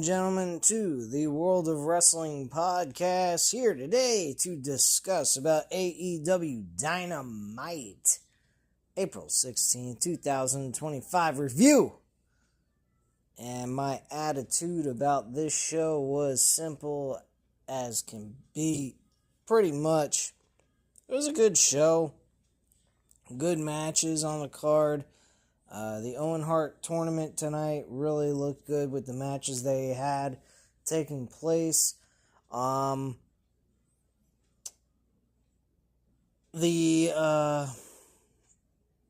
Gentlemen, to the World of Wrestling podcast, here today to discuss about AEW Dynamite April 16, 2025 review. And my attitude about this show was simple as can be. Pretty much, it was a good show, good matches on the card. The Owen Hart tournament tonight really looked good with the matches they had taking place. The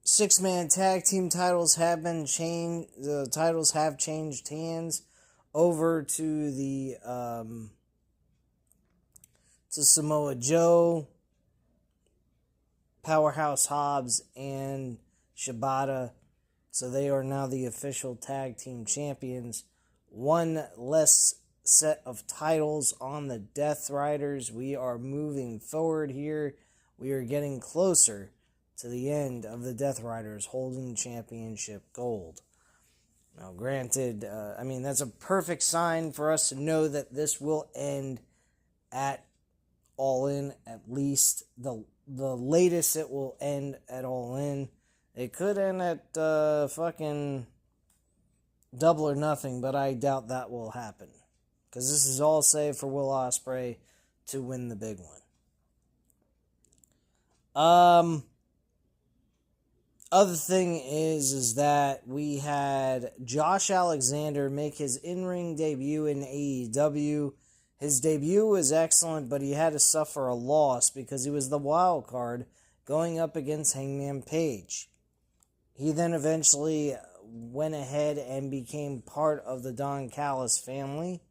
six-man tag team titles have been changed. The titles have changed hands over to to Samoa Joe, Powerhouse Hobbs, and Shibata. So they are now the official tag team champions. One less set of titles on the Death Riders. We are moving forward here. We are getting closer to the end of the Death Riders holding championship gold. Now, granted, that's a perfect sign for us to know that this will end at All In. At least the latest it will end at All In. It could end at fucking Double or Nothing, but I doubt that will happen. Because this is all save for Will Ospreay to win the big one. Other thing is that we had Josh Alexander make his in-ring debut in AEW. His debut was excellent, but he had to suffer a loss because he was the wild card going up against Hangman Page. He then eventually went ahead and became part of the Don Callis family.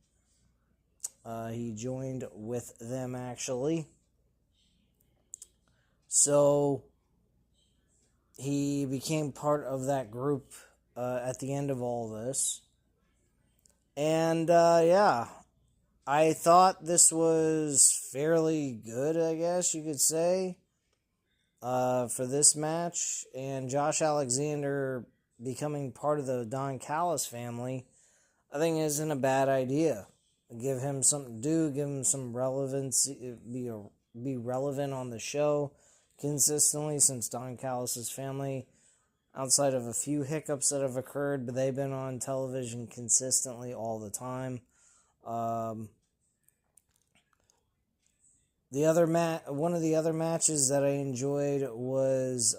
He joined with them, actually. So, he became part of that group at the end of all this. And, I thought this was fairly good, I guess you could say. For this match, and Josh Alexander becoming part of the Don Callis family, I think isn't a bad idea. Give him something to do, give him some relevance, be relevant on the show consistently, since Don Callis' family, outside of a few hiccups that have occurred, but they've been on television consistently all the time. One of the other matches that I enjoyed was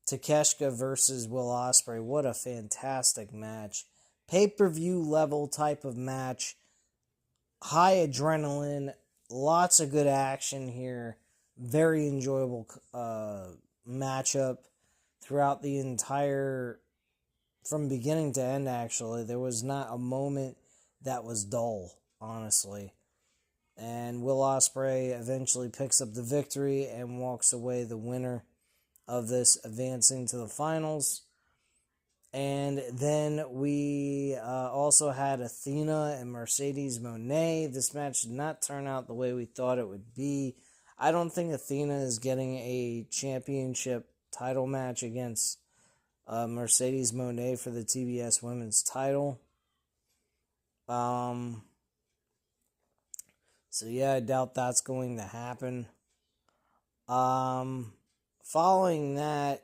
Takeshita versus Will Ospreay. What a fantastic match. Pay-per-view level type of match. High adrenaline. Lots of good action here. Very enjoyable matchup throughout the entire... From beginning to end, actually. There was not a moment that was dull, honestly. And Will Ospreay eventually picks up the victory and walks away the winner of this, advancing to the finals. And then we also had Athena and Mercedes Moné. This match did not turn out the way we thought it would be. I don't think Athena is getting a championship title match against Mercedes Moné for the TBS Women's title. So yeah, I doubt that's going to happen. Following that,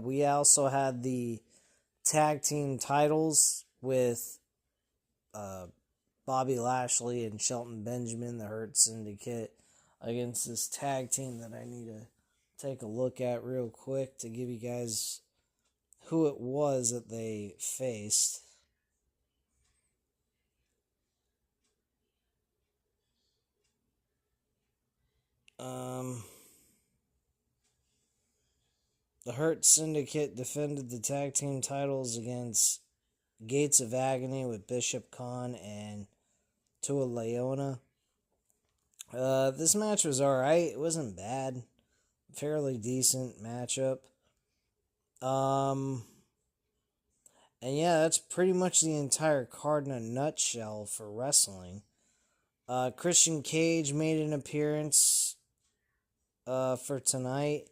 we also had the tag team titles with Bobby Lashley and Shelton Benjamin, the Hurt Syndicate, against this tag team that I need to take a look at real quick to give you guys who it was that they faced. The Hurt Syndicate defended the tag team titles against Gates of Agony with Bishop Khan and Tua Leona. This match was alright. It wasn't bad. Fairly decent matchup. And yeah, that's pretty much the entire card in a nutshell for wrestling. Christian Cage made an appearance for tonight.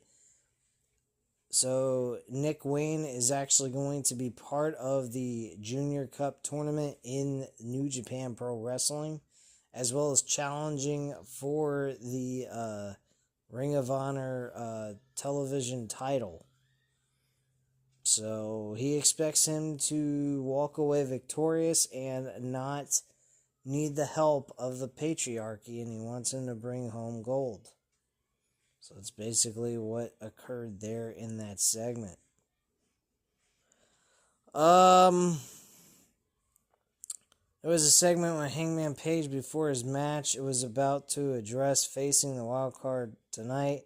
So Nick Wayne is actually going to be part of the Junior Cup tournament in New Japan Pro Wrestling, as well as challenging for the Ring of Honor television title. So he expects him to walk away victorious and not need the help of the patriarchy, and he wants him to bring home gold. So it's basically what occurred there in that segment. There was a segment with Hangman Page before his match. It was about to address facing the wild card tonight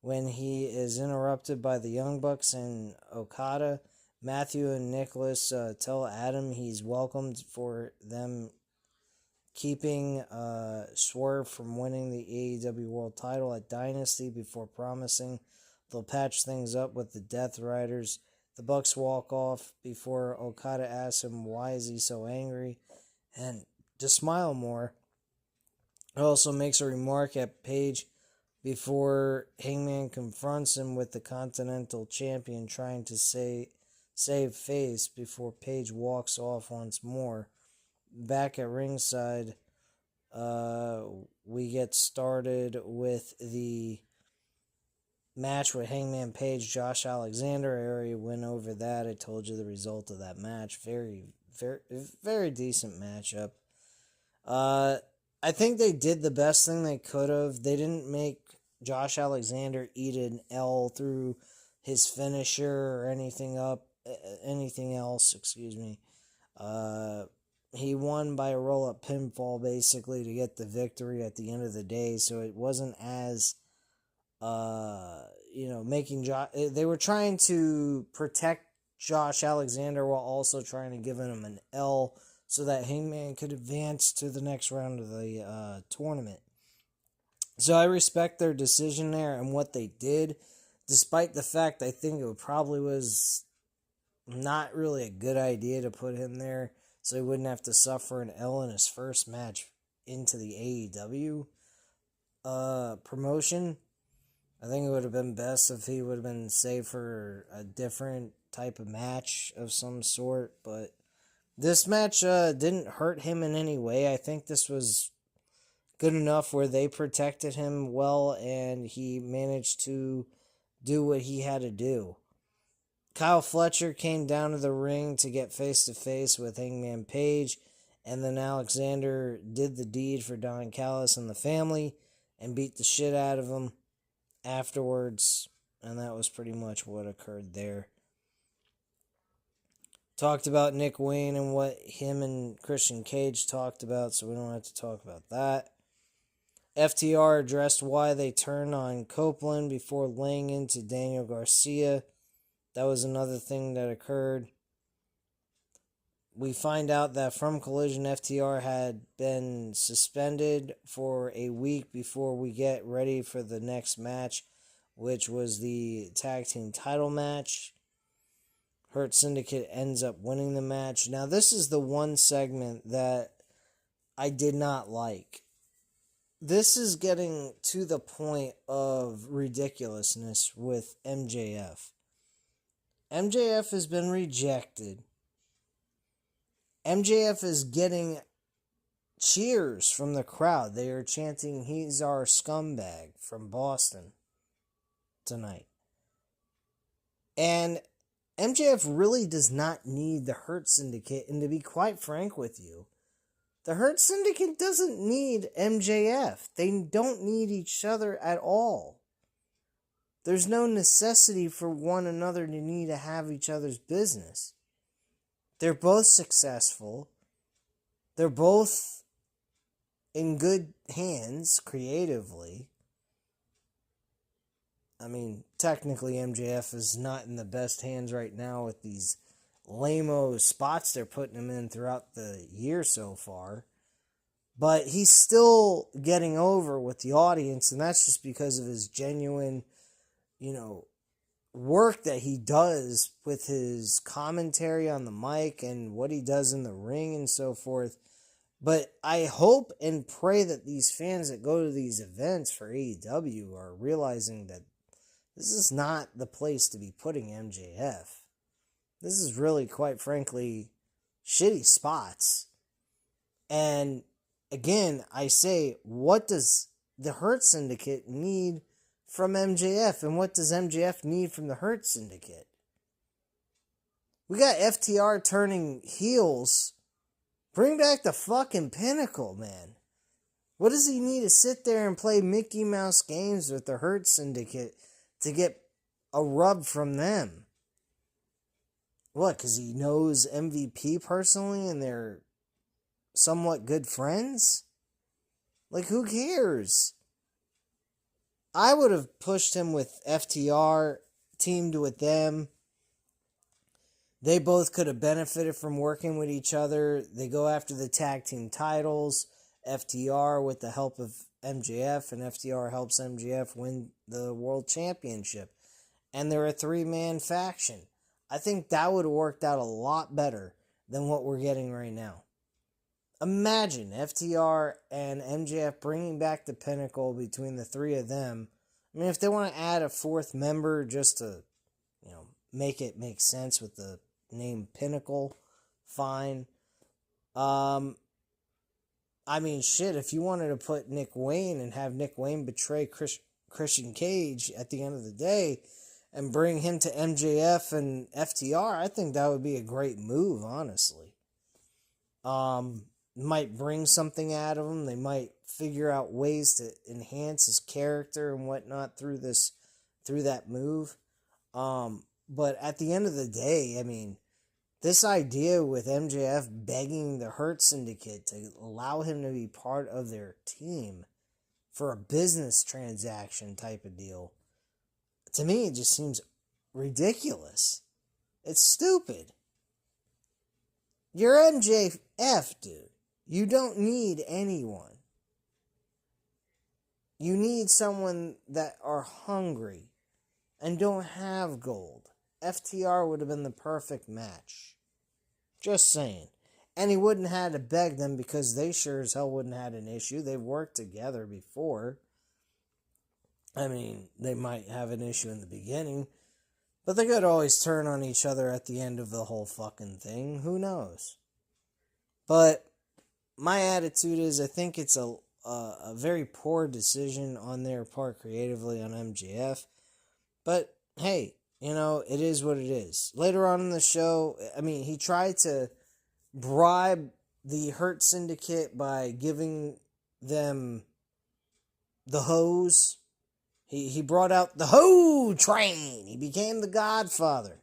when he is interrupted by the Young Bucks and Okada. Matthew and Nicholas tell Adam he's welcomed for them keeping Swerve from winning the AEW World title at Dynasty before promising they'll patch things up with the Death Riders. The Bucks walk off before Okada asks him why is he so angry, and to smile more. He also makes a remark at Page before Hangman confronts him with the Continental Champion trying to save face before Page walks off once more. Back at ringside, we get started with the match with Hangman Page, Josh Alexander. I already went over that. I told you the result of that match. Very, very, very decent matchup. I think they did the best thing they could have. They didn't make Josh Alexander eat an L through his finisher or anything else. Excuse me. He won by a roll-up pinfall, basically, to get the victory at the end of the day. So it wasn't as, making Josh. They were trying to protect Josh Alexander while also trying to give him an L so that Hangman could advance to the next round of the tournament. So I respect their decision there and what they did, despite the fact I think it probably was not really a good idea to put him there so he wouldn't have to suffer an L in his first match into the AEW promotion. I think it would have been best if he would have been saved for a different type of match of some sort, but this match didn't hurt him in any way. I think this was good enough where they protected him well and he managed to do what he had to do. Kyle Fletcher came down to the ring to get face-to-face with Hangman Page, and then Alexander did the deed for Don Callis and the family and beat the shit out of him afterwards, and that was pretty much what occurred there. Talked about Nick Wayne and what him and Christian Cage talked about, so we don't have to talk about that. FTR addressed why they turned on Copeland before laying into Daniel Garcia. That was another thing that occurred. We find out that from Collision, FTR had been suspended for a week before we get ready for the next match, which was the tag team title match. Hurt Syndicate ends up winning the match. Now, this is the one segment that I did not like. This is getting to the point of ridiculousness with MJF. MJF has been rejected. MJF is getting cheers from the crowd. They are chanting, "He's our scumbag" from Boston tonight. And MJF really does not need the Hurt Syndicate. And to be quite frank with you, the Hurt Syndicate doesn't need MJF. They don't need each other at all. There's no necessity for one another to need to have each other's business. They're both successful. They're both in good hands creatively. I mean, technically MJF is not in the best hands right now with these lame-o spots they're putting him in throughout the year so far. But he's still getting over with the audience, and that's just because of his genuine, work that he does with his commentary on the mic and what he does in the ring and so forth. But I hope and pray that these fans that go to these events for AEW are realizing that this is not the place to be putting MJF. This is really, quite frankly, shitty spots. And again, I say, what does the Hurt Syndicate need from MJF? And what does MJF need from the Hurt Syndicate? We got FTR turning heels. Bring back the fucking Pinnacle, man. What does he need to sit there and play Mickey Mouse games with the Hurt Syndicate to get a rub from them? What, because he knows MVP personally and they're somewhat good friends? Like, who cares? I would have pushed him with FTR, teamed with them. They both could have benefited from working with each other. They go after the tag team titles. FTR with the help of MJF, and FTR helps MJF win the world championship. And they're a 3-man faction. I think that would have worked out a lot better than what we're getting right now. Imagine FTR and MJF bringing back the Pinnacle between the three of them. I mean, if they want to add a 4th member just to, make it make sense with the name Pinnacle, fine. I mean, shit, if you wanted to put Nick Wayne and have Nick Wayne betray Christian Cage at the end of the day and bring him to MJF and FTR, I think that would be a great move, honestly. Might bring something out of him. They might figure out ways to enhance his character and whatnot through that move. But at the end of the day, I mean, this idea with MJF begging the Hurt Syndicate to allow him to be part of their team for a business transaction type of deal, to me, it just seems ridiculous. It's stupid. You're MJF, dude. You don't need anyone. You need someone that are hungry and don't have gold. FTR would have been the perfect match. Just saying. And he wouldn't have had to beg them because they sure as hell wouldn't have had an issue. They've worked together before. I mean, they might have an issue in the beginning, but they could always turn on each other at the end of the whole fucking thing. Who knows? But my attitude is I think it's a very poor decision on their part creatively on MJF. But, hey, it is what it is. Later on in the show, I mean, he tried to bribe the Hurt Syndicate by giving them the hose. He brought out the hoe train. He became the Godfather.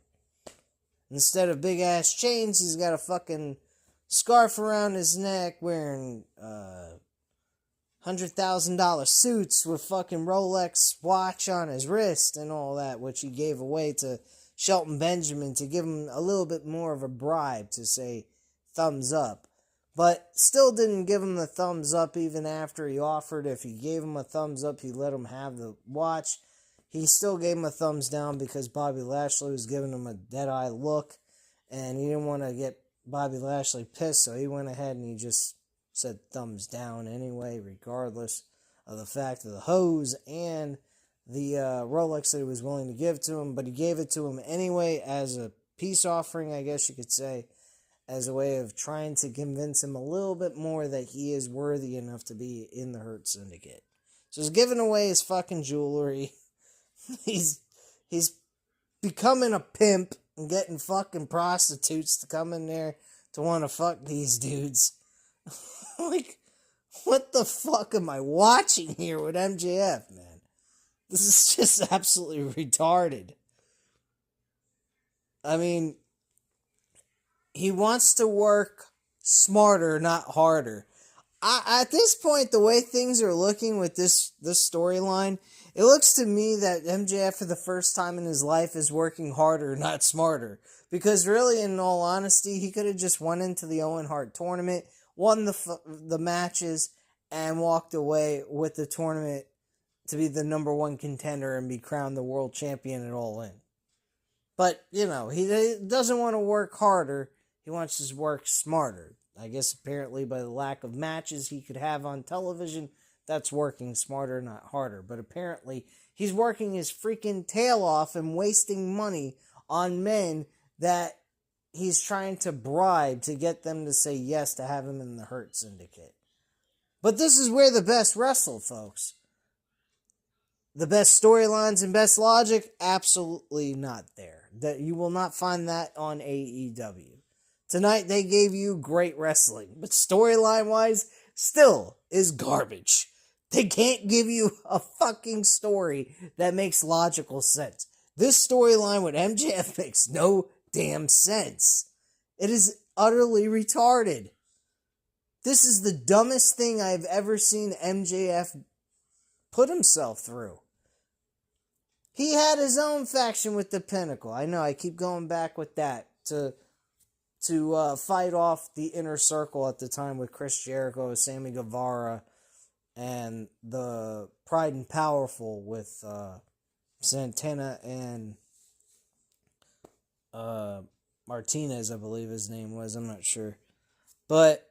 Instead of big-ass chains, he's got a fucking scarf around his neck wearing $100,000 suits with fucking Rolex watch on his wrist and all that, which he gave away to Shelton Benjamin to give him a little bit more of a bribe to say thumbs up. But still didn't give him the thumbs up even after he offered. If he gave him a thumbs up, he let him have the watch. He still gave him a thumbs down because Bobby Lashley was giving him a dead-eye look, and he didn't want to get Bobby Lashley pissed, so he went ahead and he just said thumbs down anyway, regardless of the fact of the hose and the Rolex that he was willing to give to him. But he gave it to him anyway as a peace offering, I guess you could say, as a way of trying to convince him a little bit more that he is worthy enough to be in the Hurt Syndicate. So he's giving away his fucking jewelry. He's becoming a pimp and getting fucking prostitutes to come in there to want to fuck these dudes. Like, what the fuck am I watching here with MJF, man? This is just absolutely retarded. I mean, he wants to work smarter, not harder. At this point, the way things are looking with this storyline, it looks to me that MJF for the first time in his life is working harder, not smarter. Because really, in all honesty, he could have just went into the Owen Hart tournament, won the matches, and walked away with the tournament to be the number one contender and be crowned the world champion at All In. But, he doesn't want to work harder. He wants to work smarter. I guess apparently by the lack of matches he could have on television, that's working smarter, not harder. But apparently, he's working his freaking tail off and wasting money on men that he's trying to bribe to get them to say yes to have him in the Hurt Syndicate. But this is where the best wrestle, folks. The best storylines and best logic, absolutely not there. That you will not find that on AEW. Tonight they gave you great wrestling, but storyline-wise, still is garbage. They can't give you a fucking story that makes logical sense. This storyline with MJF makes no damn sense. It is utterly retarded. This is the dumbest thing I've ever seen MJF put himself through. He had his own faction with the Pinnacle. I know, I keep going back with that to fight off the Inner Circle at the time with Chris Jericho, Sammy Guevara, and the Pride and Powerful with Santana and Martinez, I believe his name was. I'm not sure. But,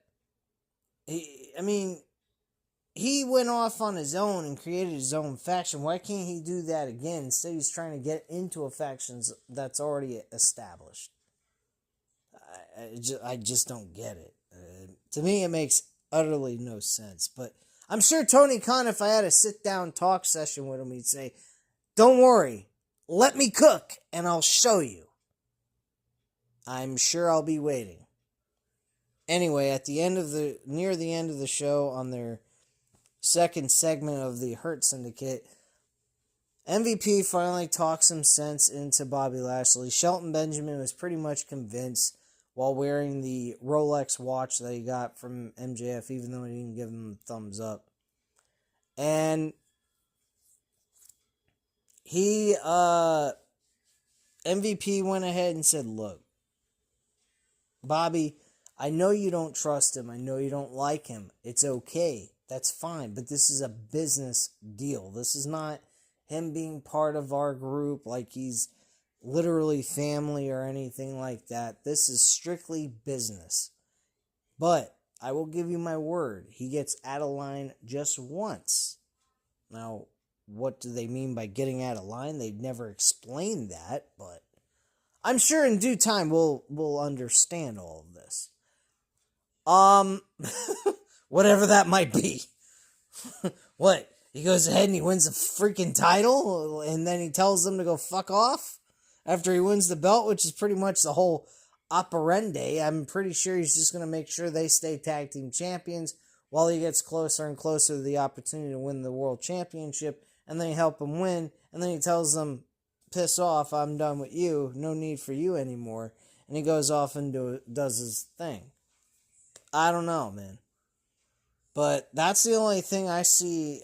he went off on his own and created his own faction. Why can't he do that again? Instead, he's trying to get into a faction that's already established. I just don't get it. To me, it makes utterly no sense. But I'm sure Tony Khan, if I had a sit-down talk session with him, he'd say, don't worry, let me cook, and I'll show you. I'm sure I'll be waiting. Anyway, near the end of the show, on their second segment of the Hurt Syndicate, MVP finally talks some sense into Bobby Lashley. Shelton Benjamin was pretty much convinced while wearing the Rolex watch that he got from MJF, even though he didn't give him a thumbs up. And MVP went ahead and said, look, Bobby, I know you don't trust him. I know you don't like him. It's okay. That's fine. But this is a business deal. This is not him being part of our group like he's literally family or anything like that. This is strictly business. But I will give you my word. He gets out of line just once. Now, what do they mean by getting out of line? They've never explained that, but I'm sure in due time we'll understand all of this. Whatever that might be. What? He goes ahead and he wins a freaking title, and then he tells them to go fuck off after he wins the belt, which is pretty much the whole operandi. I'm pretty sure he's just going to make sure they stay tag team champions while he gets closer and closer to the opportunity to win the world championship, and then he help him win, and then he tells them, piss off, I'm done with you, no need for you anymore, and he goes off and does his thing. I don't know, man. But that's the only thing I see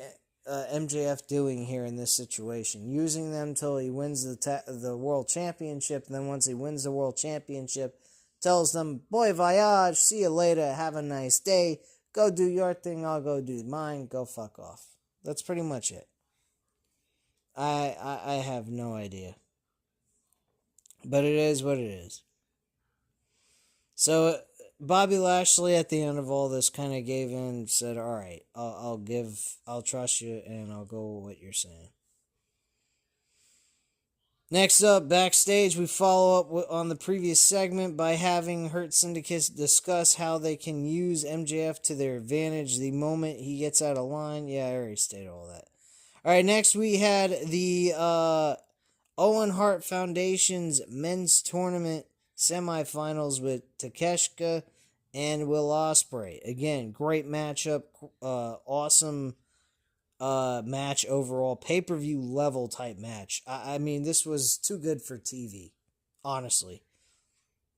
MJF doing here in this situation. Using them till he wins the world championship, and then once he wins the world championship, tells them, boy voyage, see you later, have a nice day, go do your thing, I'll go do mine, go fuck off. That's pretty much it. I have no idea. But it is what it is. So Bobby Lashley at the end of all this kind of gave in and said, all right, I'll trust you and I'll go with what you're saying. Next up, backstage, we follow up on the previous segment by having Hurt Syndicate discuss how they can use MJF to their advantage the moment he gets out of line. Yeah, I already stated all that. All right, next we had the Owen Hart Foundation's men's tournament semifinals with Takeshita and Will Ospreay. Again, great matchup, awesome match overall, pay-per-view level type match. I mean, this was too good for TV, honestly.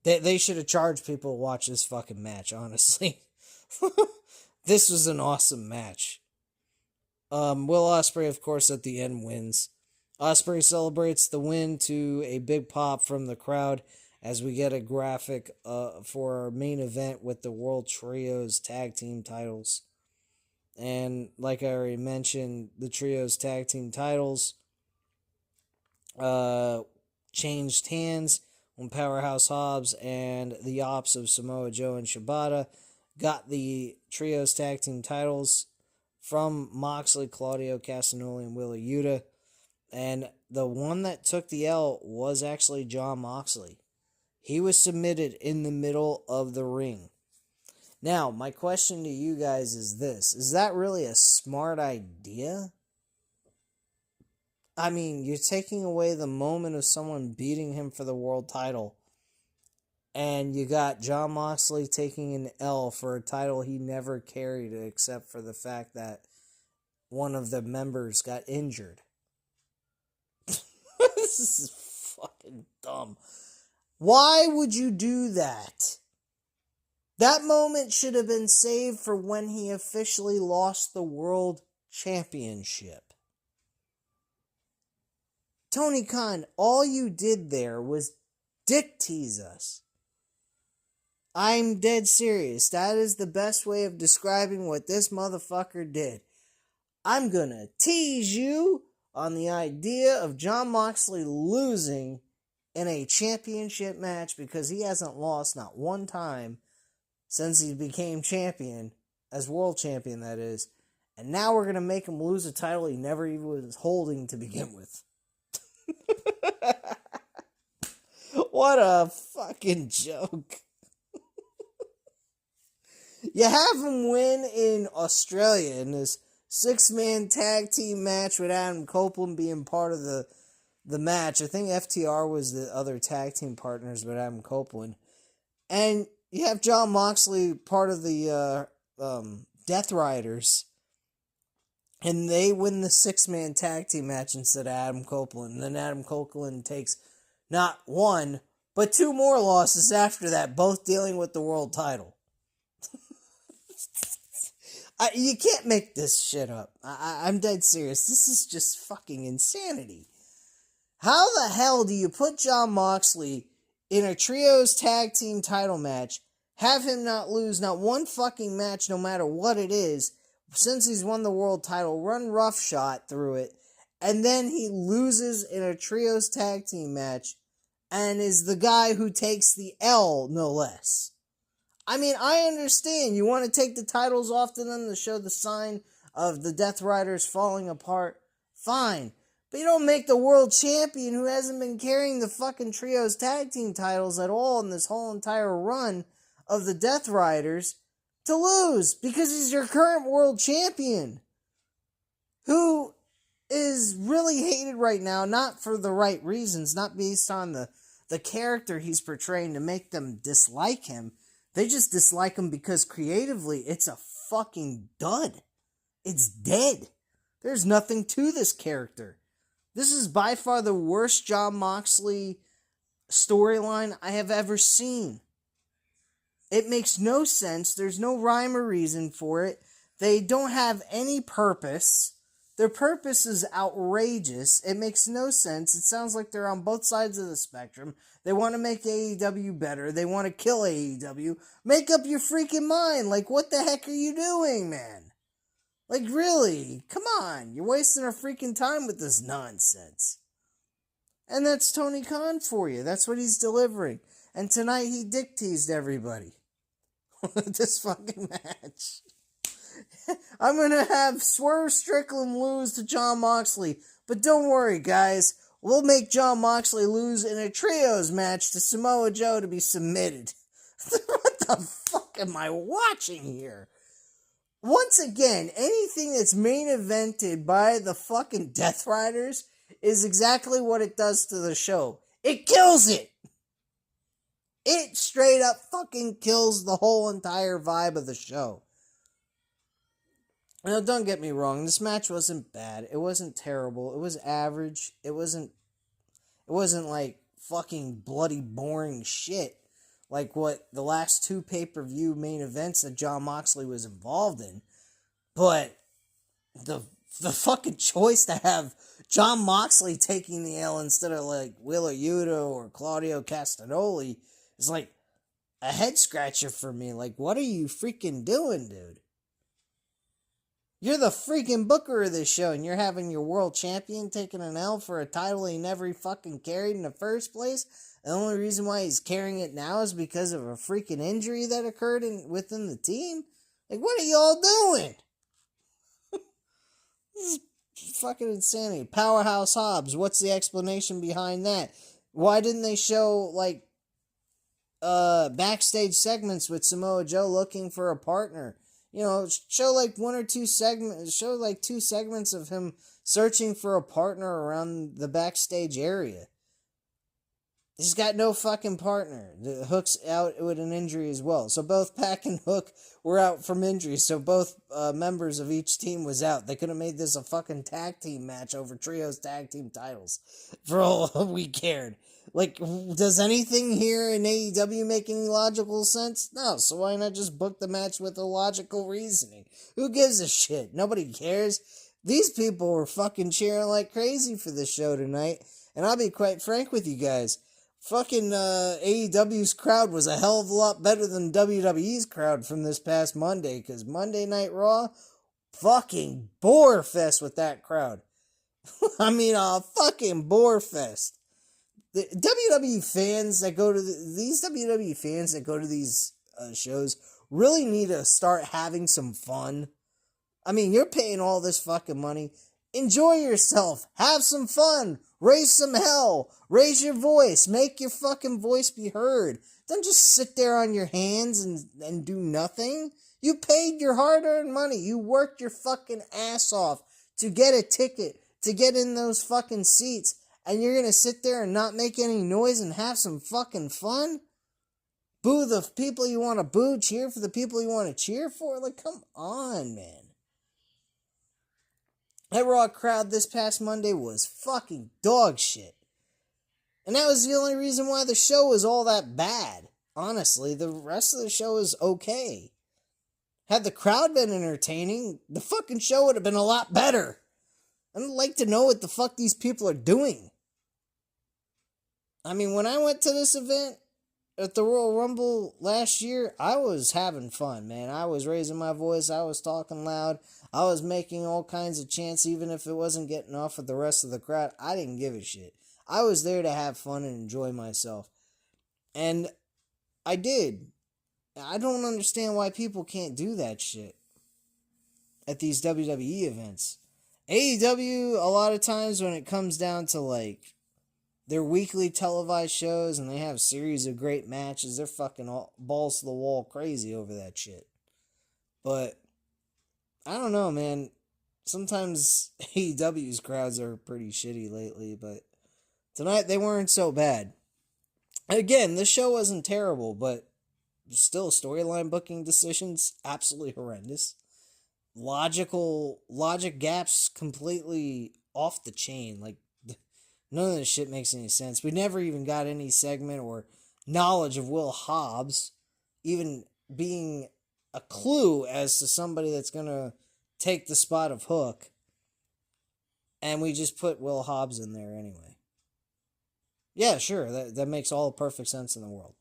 They should have charged people to watch this fucking match, honestly. This was an awesome match. Will Ospreay, of course, at the end wins. Ospreay celebrates the win to a big pop from the crowd as we get a graphic for our main event with the World Trios Tag Team titles. And like I already mentioned, the Trios Tag Team titles changed hands when Powerhouse Hobbs and the Ops of Samoa Joe and Shibata got the Trios Tag Team titles from Moxley, Claudio Castagnoli, and Wheeler Yuta. And the one that took the L was actually Jon Moxley. He was submitted in the middle of the ring. Now, my question to you guys is this. Is that really a smart idea? I mean, you're taking away the moment of someone beating him for the world title. And you got Jon Moxley taking an L for a title he never carried, except for the fact that one of the members got injured. This is fucking dumb. Why would you do that? That moment should have been saved for when he officially lost the world championship. Tony Khan, all you did there was dick tease us. I'm dead serious. That is the best way of describing what this motherfucker did. I'm gonna tease you on the idea of Jon Moxley losing in a championship match because he hasn't lost not one time since he became champion, as world champion that is, and now we're going to make him lose a title he never even was holding to begin with. What a fucking joke. You have him win in Australia in this 6-man tag team match with Adam Copeland being part of the match. I think FTR was the other tag team partners with Adam Copeland. And you have Jon Moxley part of the Death Riders. And they win the 6-man tag team match instead of Adam Copeland. And then Adam Copeland takes not one, but 2 more losses after that, both dealing with the world title. You can't make this shit up. I'm dead serious. This is just fucking insanity. How the hell do you put Jon Moxley in a trios tag team title match, have him not lose not one fucking match no matter what it is, since he's won the world title, run roughshod through it, and then he loses in a trios tag team match and is the guy who takes the L, no less? I mean, I understand you want to take the titles off to them to show the sign of the Death Riders falling apart. Fine. But you don't make the world champion, who hasn't been carrying the fucking trios tag team titles at all in this whole entire run of the Death Riders, to lose because he's your current world champion, who is really hated right now, not for the right reasons, not based on the character he's portraying to make them dislike him. They just dislike him because creatively it's a fucking dud. It's dead. There's nothing to this character. This is by far the worst Jon Moxley storyline I have ever seen. It makes no sense. There's no rhyme or reason for it. They don't have any purpose. Their purpose is outrageous. It makes no sense. It sounds like they're on both sides of the spectrum. They want to make AEW better. They want to kill AEW. Make up your freaking mind. Like, what the heck are you doing, man? Like, really? Come on. You're wasting our freaking time with this nonsense. And that's Tony Khan for you. That's what he's delivering. And tonight he dick teased everybody with this fucking match. I'm going to have Swerve Strickland lose to Jon Moxley. But don't worry, guys. We'll make Jon Moxley lose in a trios match to Samoa Joe to be submitted. What the fuck am I watching here? Once again, anything that's main evented by the fucking Death Riders is exactly what it does to the show. It kills it. It straight up fucking kills the whole entire vibe of the show. Now, don't get me wrong. This match wasn't bad. It wasn't terrible. It was average. It wasn't like fucking bloody boring shit like what the last 2 pay-per-view main events that Jon Moxley was involved in. But the fucking choice to have Jon Moxley taking the L instead of like Wheeler Yuta or Claudio Castagnoli is like a head scratcher for me. Like, what are you freaking doing, dude? You're the freaking booker of this show, and you're having your world champion taking an L for a title he never fucking carried in the first place. The only reason why he's carrying it now is because of a freaking injury that occurred within the team. Like, what are y'all doing? This is fucking insanity. Powerhouse Hobbs, what's the explanation behind that? Why didn't they show, like, backstage segments with Samoa Joe looking for a partner? You know, show like two segments of him searching for a partner around the backstage area. He's got no fucking partner. The Hook's out with an injury as well. So both Pac and Hook were out from injuries. So both members of each team was out. They could have made this a fucking tag team match over trios tag team titles for all we cared. Like, does anything here in AEW make any logical sense? No, so why not just book the match with a logical reasoning? Who gives a shit? Nobody cares. These people were fucking cheering like crazy for this show tonight. And I'll be quite frank with you guys. Fucking AEW's crowd was a hell of a lot better than WWE's crowd from this past Monday, because Monday Night Raw, fucking bore fest with that crowd. I mean, a fucking bore fest. The WWE fans that go to these WWE fans that go to these shows really need to start having some fun. I mean, you're paying all this fucking money. Enjoy yourself. Have some fun. Raise some hell. Raise your voice. Make your fucking voice be heard. Don't just sit there on your hands and do nothing. You paid your hard-earned money. You worked your fucking ass off to get a ticket, to get in those fucking seats, and you're gonna sit there and not make any noise and have some fucking fun? Boo the people you want to boo, cheer for the people you want to cheer for? Like, come on, man. That Raw crowd this past Monday was fucking dog shit. And that was the only reason why the show was all that bad. Honestly, the rest of the show is okay. Had the crowd been entertaining, the fucking show would have been a lot better. I'd like to know what the fuck these people are doing. I mean, when I went to this event at the Royal Rumble last year, I was having fun, man. I was raising my voice, I was talking loud, I was making all kinds of chants, even if it wasn't getting off with the rest of the crowd. I didn't give a shit. I was there to have fun and enjoy myself. And I did. I don't understand why people can't do that shit at these WWE events. AEW, a lot of times when it comes down to, like, their weekly televised shows and they have a series of great matches, they're fucking all balls to the wall crazy over that shit. But I don't know, man. Sometimes AEW's crowds are pretty shitty lately, but tonight they weren't so bad. Again, the show wasn't terrible, but still storyline booking decisions absolutely horrendous. Logic gaps completely off the chain. Like, none of this shit makes any sense. We never even got any segment or knowledge of Will Hobbs even being a clue as to somebody that's going to take the spot of Hook. And we just put Will Hobbs in there anyway. Yeah, sure, that makes all the perfect sense in the world.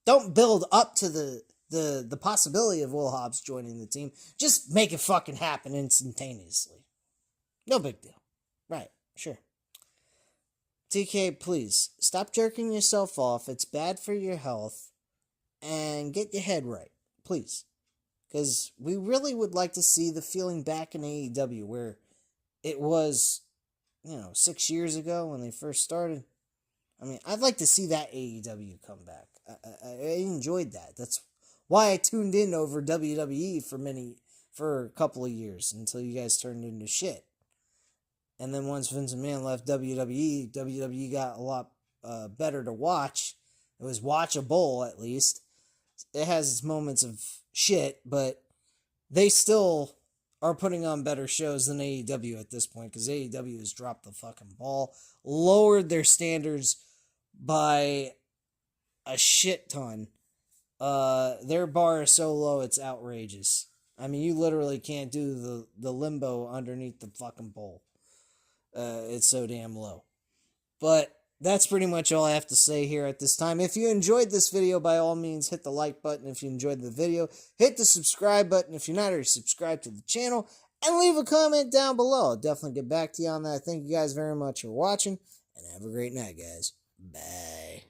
Don't build up to the possibility of Will Hobbs joining the team. Just make it fucking happen instantaneously. No big deal. Right, sure. TK, please, stop jerking yourself off. It's bad for your health. And get your head right. Please. Because we really would like to see the feeling back in AEW where it was, 6 years ago when they first started. I mean, I'd like to see that AEW come back. I enjoyed that. That's why I tuned in over WWE for a couple of years until you guys turned into shit. And then once Vince McMahon left WWE got a lot better to watch. It was watchable, at least. It has its moments of shit, but they still are putting on better shows than AEW at this point, because AEW has dropped the fucking ball, lowered their standards by a shit ton. Their bar is so low, it's outrageous. I mean, you literally can't do the limbo underneath the fucking pole. It's so damn low. But that's pretty much all I have to say here at this time. If you enjoyed this video, by all means, hit the like button. If you enjoyed the video, hit the subscribe button if you're not already subscribed to the channel, and leave a comment down below. I'll definitely get back to you on that. Thank you guys very much for watching, and have a great night, guys. Bye.